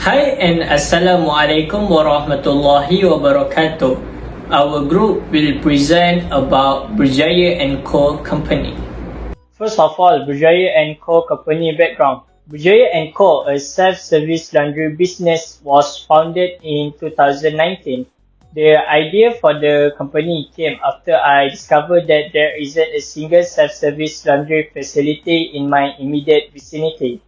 Hi and Assalamualaikum warahmatullahi wabarakatuh. Our group will present about Berjaya & Co. Company. First of all, Berjaya & Co. Company background. Berjaya & Co., a self-service laundry business, was founded in 2019. The idea for the company came after I discovered that there isn't a single self-service laundry facility in my immediate vicinity.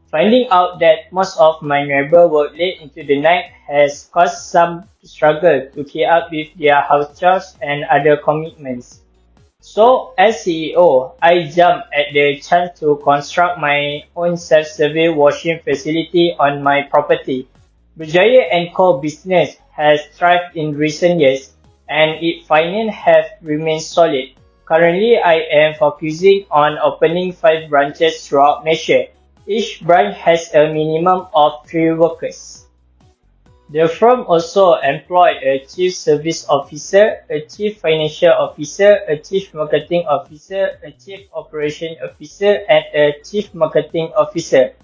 Finding out that most of my neighbors work late into the night has caused some struggle to keep up with their house chores and other commitments. So, as CEO, I jumped at the chance to construct my own self-service washing facility on my property. Berjaya & Co. business has thrived in recent years and its finance have remained solid. Currently, I am focusing on opening 5 branches throughout Malaysia. Each branch has a minimum of 3 workers. The firm also employs a Chief Service Officer, a Chief Financial Officer, a Chief Marketing Officer, a Chief Operation Officer, and a Chief Marketing Officer.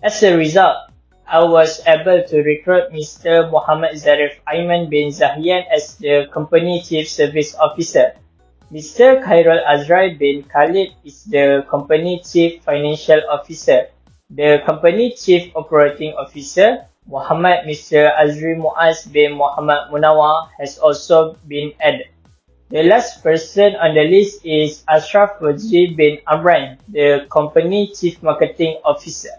As a result, I was able to recruit Mr. Muhammad Zarif Aiman bin Zahian as the company Chief Service Officer. Mr. Khairul Azrai bin Khalid is the company Chief Financial Officer. The company Chief Operating Officer, Muhammad Mr. Azri Muaz bin Muhammad Munawar, has also been added. The last person on the list is Ashraf Wajri bin Amran, the company Chief Marketing Officer.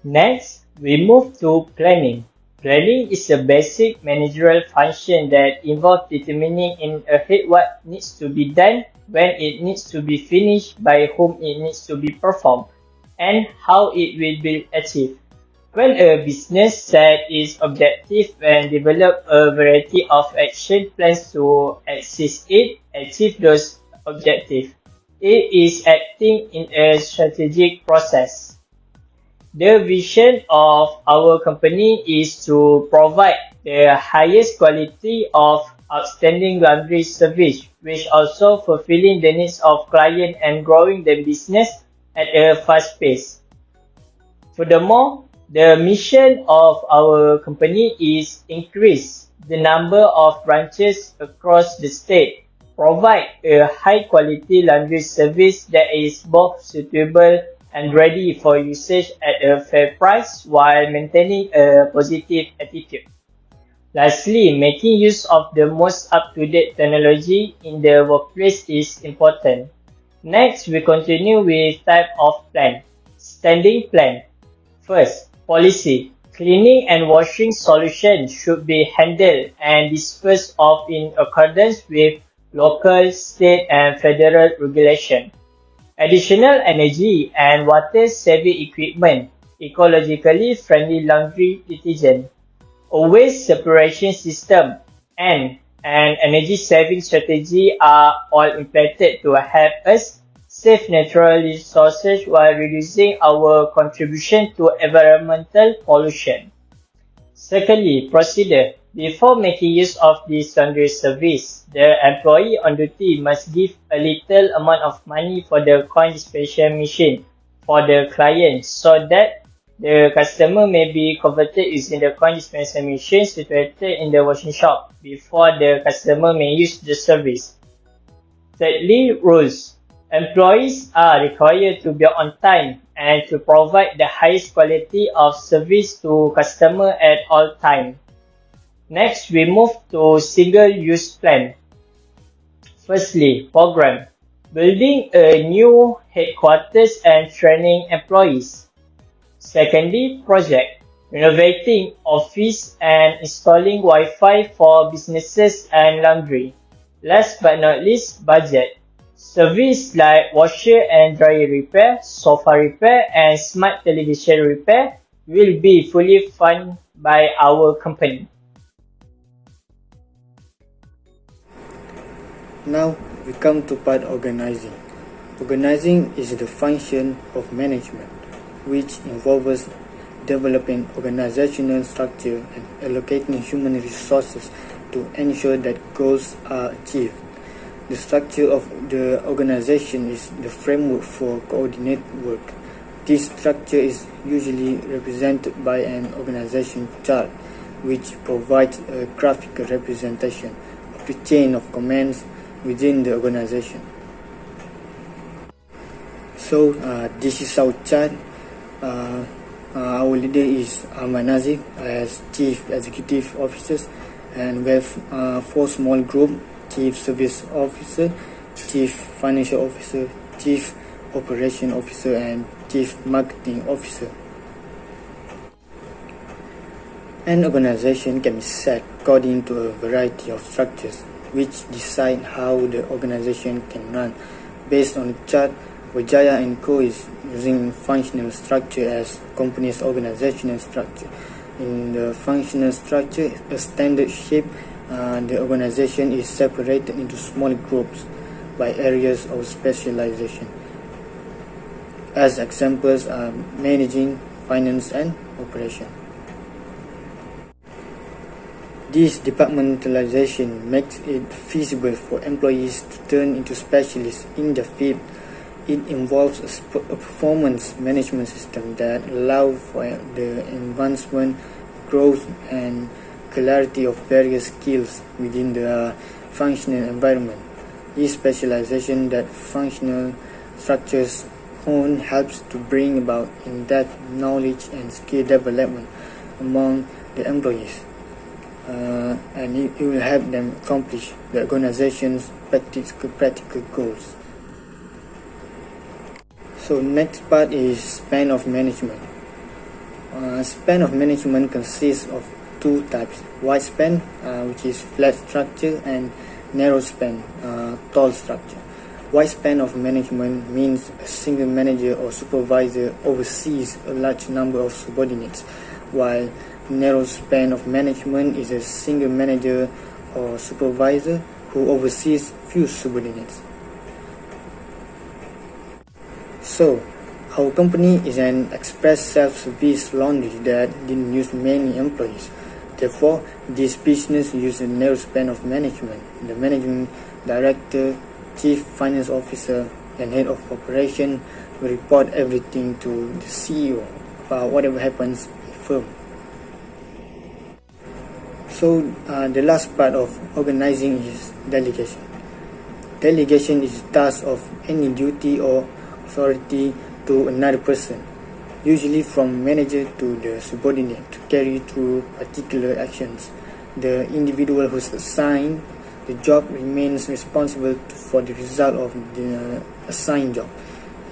Next, we move to planning. Planning is a basic managerial function that involves determining in ahead what needs to be done, when it needs to be finished, by whom it needs to be performed, and how it will be achieved. When a business sets its objective and develops a variety of action plans to achieve those objectives, it is acting in a strategic process. The vision of our company is to provide the highest quality of outstanding laundry service, which also fulfilling the needs of clients and growing the business at a fast pace. Furthermore, the mission of our company is increase the number of branches across the state, provide a high quality laundry service that is both suitable and ready for usage at a fair price while maintaining a positive attitude. Lastly, making use of the most up-to-date technology in the workplace is important. Next, we continue with type of plan. Standing plan. First, policy. Cleaning and washing solutions should be handled and disposed of in accordance with local, state, and federal regulation. Additional energy and water-saving equipment. Ecologically friendly laundry detergent. A waste separation system and an energy-saving strategy are all implemented to help us save natural resources while reducing our contribution to environmental pollution. Secondly, procedure. Before making use of this laundry service, the employee on duty must give a little amount of money for the coin dispensing machine for the client so that the customer may be converted using the coin dispensing machine situated in the washing shop before the customer may use the service. Thirdly, rules. Employees are required to be on time and to provide the highest quality of service to customer at all times. Next, we move to single-use plan. Firstly, program. Building a new headquarters and training employees. Secondly, project. Renovating office and installing Wi-Fi for businesses and laundry. Last but not least, budget. Service like washer and dryer repair, sofa repair, and smart television repair will be fully funded by our company. Now we come to part organizing. Organizing is the function of management, which involves developing organizational structure and allocating human resources to ensure that goals are achieved. The structure of the organization is the framework for coordinated work. This structure is usually represented by an organization chart, which provides a graphical representation of the chain of commands within the organization. So this is our chart. Our leader is Ahmad Nazif as Chief Executive Officer, and we have 4 small groups: Chief Service Officer, Chief Financial Officer, Chief Operation Officer, and Chief Marketing Officer. An organization can be set according to a variety of structures, which decide how the organization can run. Based on the chart, Vijaya & Co. is using functional structure as company's organizational structure. In the functional structure, a standard shape, the organization is separated into small groups by areas of specialization. As examples are managing, finance, and operation. This departmentalization makes it feasible for employees to turn into specialists in the field. It involves a performance management system that allows for the advancement, growth, and clarity of various skills within the functional environment. This specialization that functional structures own helps to bring about in-depth knowledge and skill development among the employees. And it will help them accomplish the organization's practical goals. So next part is span of management. Span of management consists of 2 types: wide span, which is flat structure, and narrow span, tall structure. Wide span of management means a single manager or supervisor oversees a large number of subordinates, while narrow span of management is a single manager or supervisor who oversees few subordinates. So, our company is an express self-service laundry that didn't use many employees. Therefore, this business uses a narrow span of management. The managing director, chief finance officer, and head of operation will report everything to the CEO about whatever happens in the firm. So, the last part of organizing is delegation. Delegation is the task of any duty or authority to another person, usually from manager to the subordinate, to carry through particular actions. The individual who's assigned the job remains responsible for the result of the assigned job.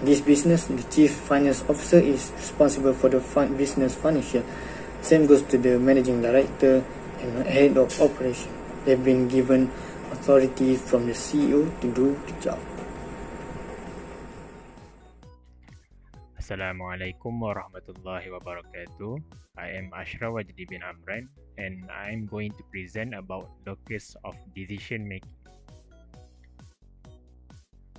In this business, the chief finance officer is responsible for the business financial. Same goes to the managing director and head of operation. They've been given authority from the CEO to do the job. Assalamualaikum warahmatullahi wabarakatuh. I am Ashraf Wajdi bin Amran, and I am going to present about locus of decision making.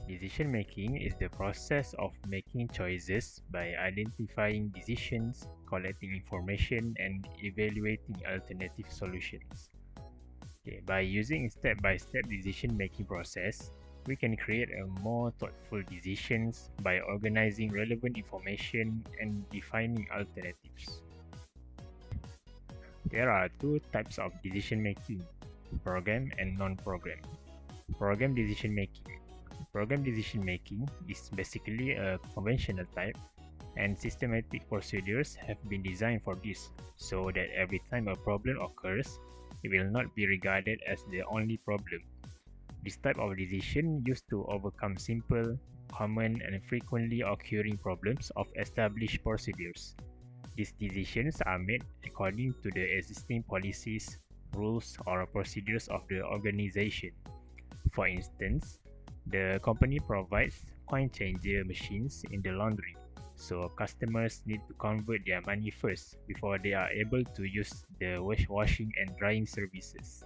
Decision making is the process of making choices by identifying decisions, collecting information, and evaluating alternative solutions. By using a step-by-step decision-making process, we can create a more thoughtful decisions by organizing relevant information and defining alternatives. There are 2 types of decision-making: program and non-program. Program decision-making. Program decision-making is basically a conventional type, and systematic procedures have been designed for this, so that every time a problem occurs, it will not be regarded as the only problem. This type of decision used to overcome simple, common, and frequently occurring problems of established procedures. These decisions are made according to the existing policies, rules, or procedures of the organization. For instance, the company provides coin changer machines in the laundry, so customers need to convert their money first before they are able to use the washing and drying services.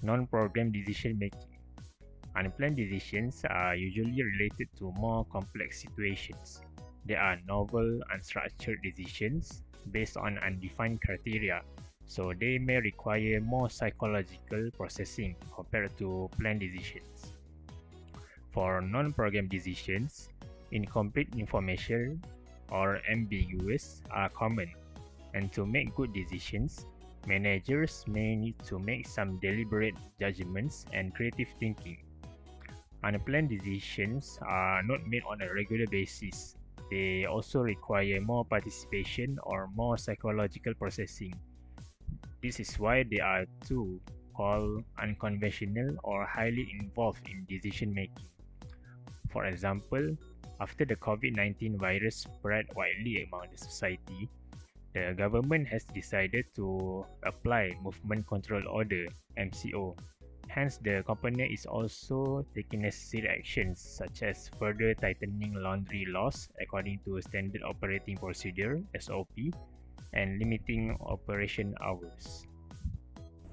Non-program decision making. Unplanned decisions are usually related to more complex situations. They are novel, unstructured decisions based on undefined criteria, so they may require more psychological processing compared to planned decisions. For non-program decisions, incomplete information or ambiguous are common, and to make good decisions, managers may need to make some deliberate judgments and creative thinking. Unplanned decisions are not made on a regular basis. They also require more participation or more psychological processing. This is why they are too called unconventional or highly involved in decision making. For example, after the COVID-19 virus spread widely among the society, the government has decided to apply Movement Control Order (MCO). Hence, the company is also taking necessary actions such as further tightening laundry laws according to Standard Operating Procedure (SOP) and limiting operation hours.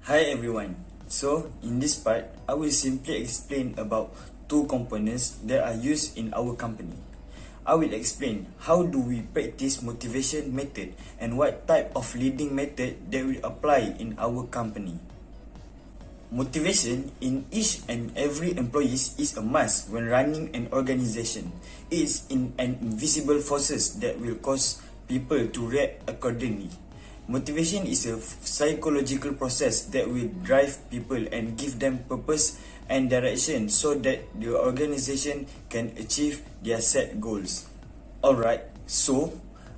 Hi everyone. So, in this part, I will simply explain about two components that are used in our company. I will explain how do we practice motivation method and what type of leading method that we apply in our company. Motivation in each and every employee is a must when running an organization. It is an invisible forces that will cause people to react accordingly. Motivation is a psychological process that will drive people and give them purpose and direction so that the organization can achieve their set goals. Alright, so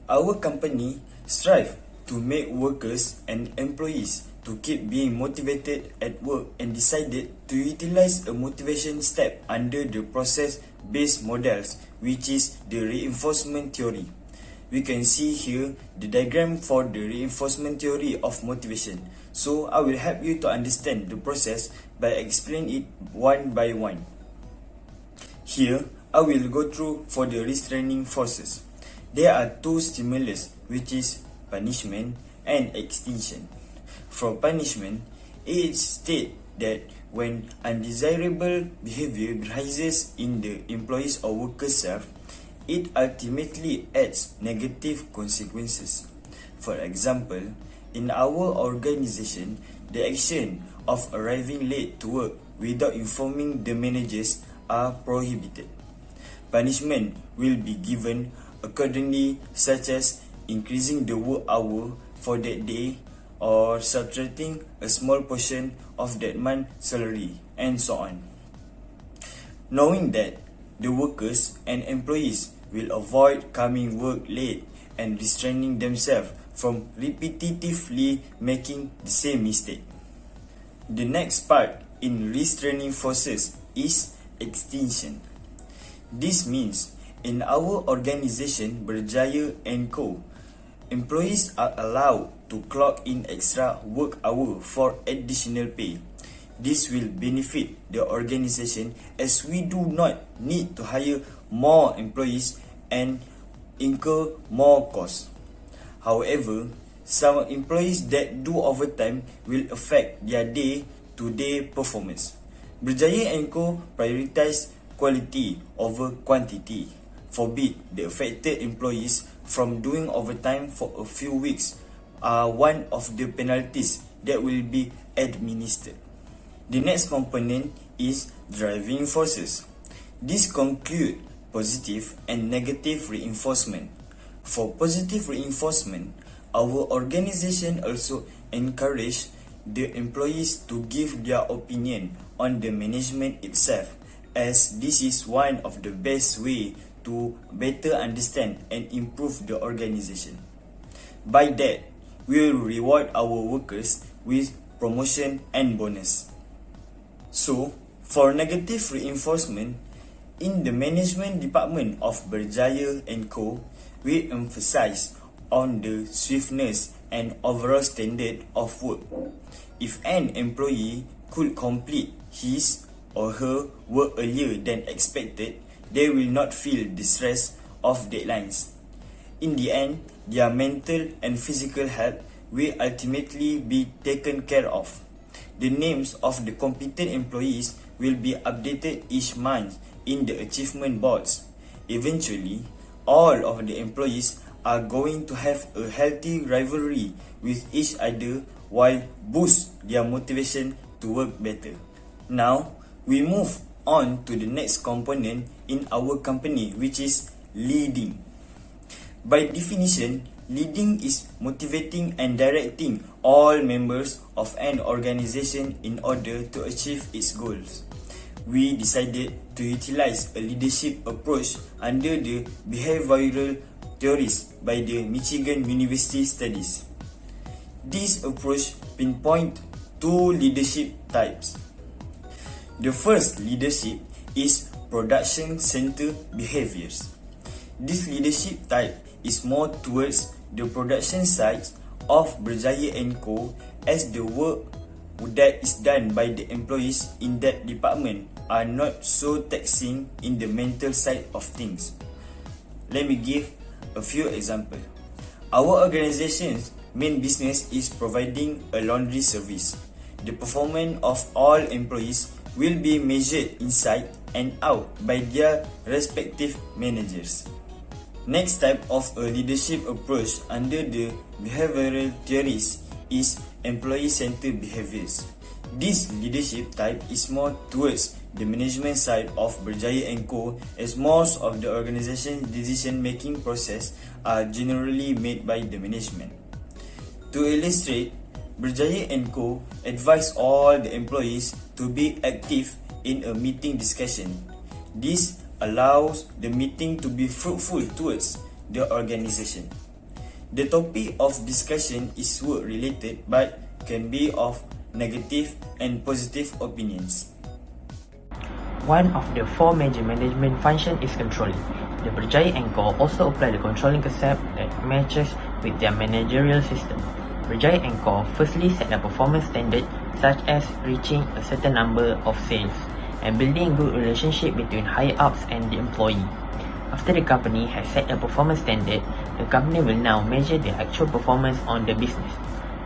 our company strive to make workers and employees to keep being motivated at work and decided to utilize a motivation step under the process-based models, which is the reinforcement theory. We can see here the diagram for the reinforcement theory of motivation. So I will help you to understand the process by explaining it one by one. Here, I will go through for the restraining forces. There are two stimulus, which is punishment and extinction. For punishment, it states that when undesirable behavior rises in the employees or workers' self, it ultimately adds negative consequences. For example, in our organization, the action of arriving late to work without informing the managers are prohibited. Punishment will be given accordingly, such as increasing the work hour for that day or subtracting a small portion of that month's salary, and so on. Knowing that the workers and employees will avoid coming work late and restraining themselves from repetitively making the same mistake. The next part in restraining forces is extinction. This means in our organization Berjaya & Co., employees are allowed to clock in extra work hour for additional pay. This will benefit the organization as we do not need to hire more employees and incur more costs. However, some employees that do overtime will affect their day-to-day performance. Berjaya & Co. prioritize quality over quantity. Forbid the affected employees from doing overtime for a few weeks are one of the penalties that will be administered. The next component is driving forces. This concludes positive and negative reinforcement. For positive reinforcement, our organization also encourages the employees to give their opinion on the management itself, as this is one of the best way to better understand and improve the organization. By that, we will reward our workers with promotion and bonus. So, for negative reinforcement, in the management department of Berjaya & Co., we emphasize on the swiftness and overall standard of work. If an employee could complete his or her work earlier than expected, they will not feel the stress of deadlines. In the end, their mental and physical health will ultimately be taken care of. The names of the competent employees will be updated each month in the achievement boards. Eventually, all of the employees are going to have a healthy rivalry with each other while boost their motivation to work better. Now, we move on to the next component in our company, which is leading. By definition, leading is motivating and directing all members of an organization in order to achieve its goals. We decided to utilize a leadership approach under the behavioral theories by the Michigan University Studies. This approach pinpoints two leadership types. The first leadership is production-centered behaviors. This leadership type is more towards the production side of Berjaya & Co. as the work that is done by the employees in that department are not so taxing in the mental side of things. Let me give a few examples. Our organization's main business is providing a laundry service. The performance of all employees will be measured inside and out by their respective managers. Next type of a leadership approach under the behavioral theories is employee-centered behaviors. This leadership type is more towards the management side of Berjaya & Co. as most of the organization's decision-making process are generally made by the management. To illustrate, Berjaya & Co. advise all the employees to be active in a meeting discussion. This allows the meeting to be fruitful towards the organization. The topic of discussion is work related but can be of negative and positive opinions. One of the four major management functions is controlling. The Berjaya & Co. also apply the controlling concept that matches with their managerial system. Berjaya & Co. firstly set a performance standard such as reaching a certain number of sales and building good relationship between higher-ups and the employee. After the company has set a performance standard, the company will now measure the actual performance on the business.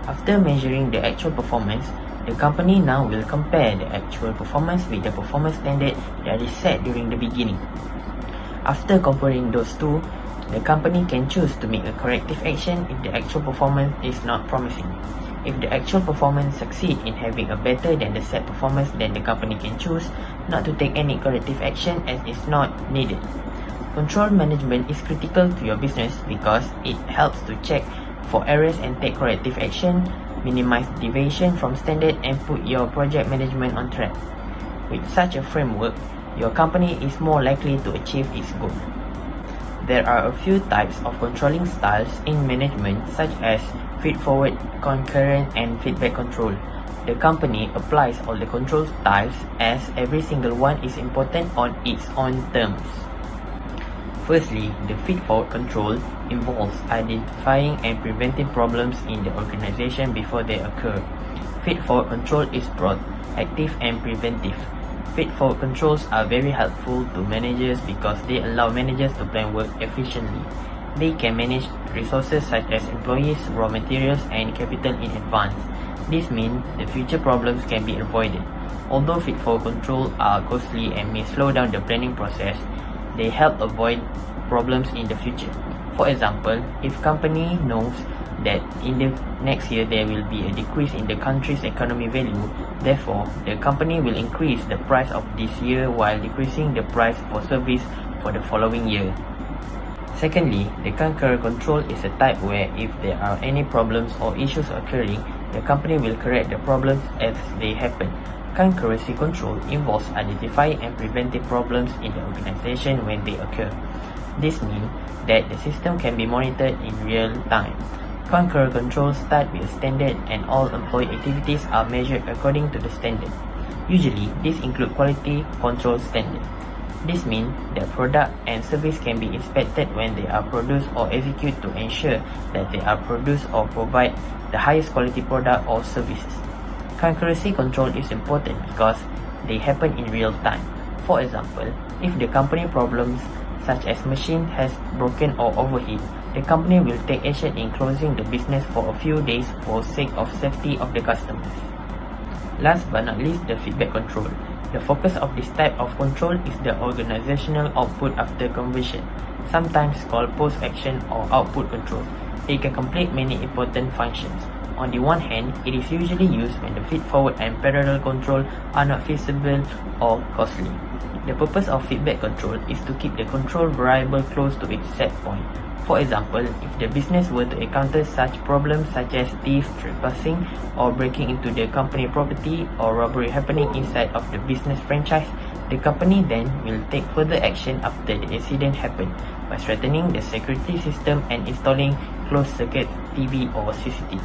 After measuring the actual performance, the company now will compare the actual performance with the performance standard that is set during the beginning. After comparing those two, the company can choose to make a corrective action if the actual performance is not promising. If the actual performance succeeds in having a better than the set performance, then the company can choose not to take any corrective action as it's not needed. Control management is critical to your business because it helps to check for errors and take corrective action, minimize deviation from standard, and put your project management on track. With such a framework, your company is more likely to achieve its goal. There are a few types of controlling styles in management such as feed-forward, concurrent, and feedback control. The company applies all the control styles as every single one is important on its own terms. Firstly, the feed-forward control involves identifying and preventing problems in the organization before they occur. Feed-forward control is broad, active, and preventive. Feed-forward controls are very helpful to managers because they allow managers to plan work efficiently. They can manage resources such as employees, raw materials, and capital in advance. This means the future problems can be avoided. Although feed-forward controls are costly and may slow down the planning process, they help avoid problems in the future. For example, if company knows that in the next year there will be a decrease in the country's economy value, therefore the company will increase the price of this year while decreasing the price for service for the following year. Secondly, the concurrent control is a type where if there are any problems or issues occurring, the company will correct the problems as they happen. Concurrency control involves identifying and preventing problems in the organization when they occur. This means that the system can be monitored in real time. Concurrent controls start with a standard and all employee activities are measured according to the standard. Usually, these include quality control standards. This means that product and service can be inspected when they are produced or executed to ensure that they are produced or provide the highest quality product or services. Concurrency control is important because they happen in real time. For example, if the company problems such as machine has broken or overheat, the company will take action in closing the business for a few days for sake of safety of the customers. Last but not least, the feedback control. The focus of this type of control is the organizational output after conversion, sometimes called post-action or output control. It can complete many important functions. On the one hand, it is usually used when the feed-forward and parallel control are not feasible or costly. The purpose of feedback control is to keep the control variable close to its set point. For example, if the business were to encounter such problems such as thieves trespassing or breaking into the company property or robbery happening inside of the business franchise, the company then will take further action after the incident happened by strengthening the security system and installing closed-circuit TV or CCTV.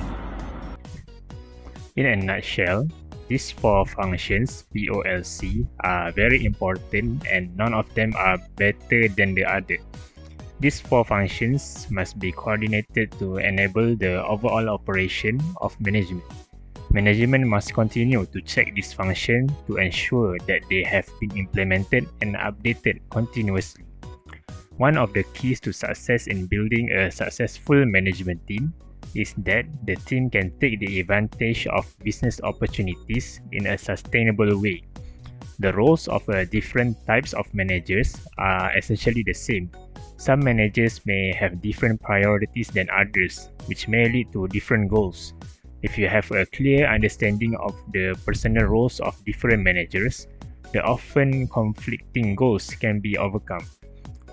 In a nutshell, these four functions, POLC, are very important and none of them are better than the other. These four functions must be coordinated to enable the overall operation of management. Management must continue to check this function to ensure that they have been implemented and updated continuously. One of the keys to success in building a successful management team is that the team can take the advantage of business opportunities in a sustainable way. The roles of different types of managers are essentially the same. Some managers may have different priorities than others, which may lead to different goals. If you have a clear understanding of the personal roles of different managers, the often conflicting goals can be overcome.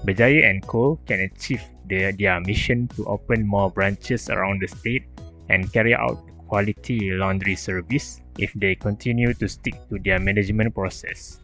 Berjaya & Co. can achieve their mission to open more branches around the state and carry out quality laundry service if they continue to stick to their management process.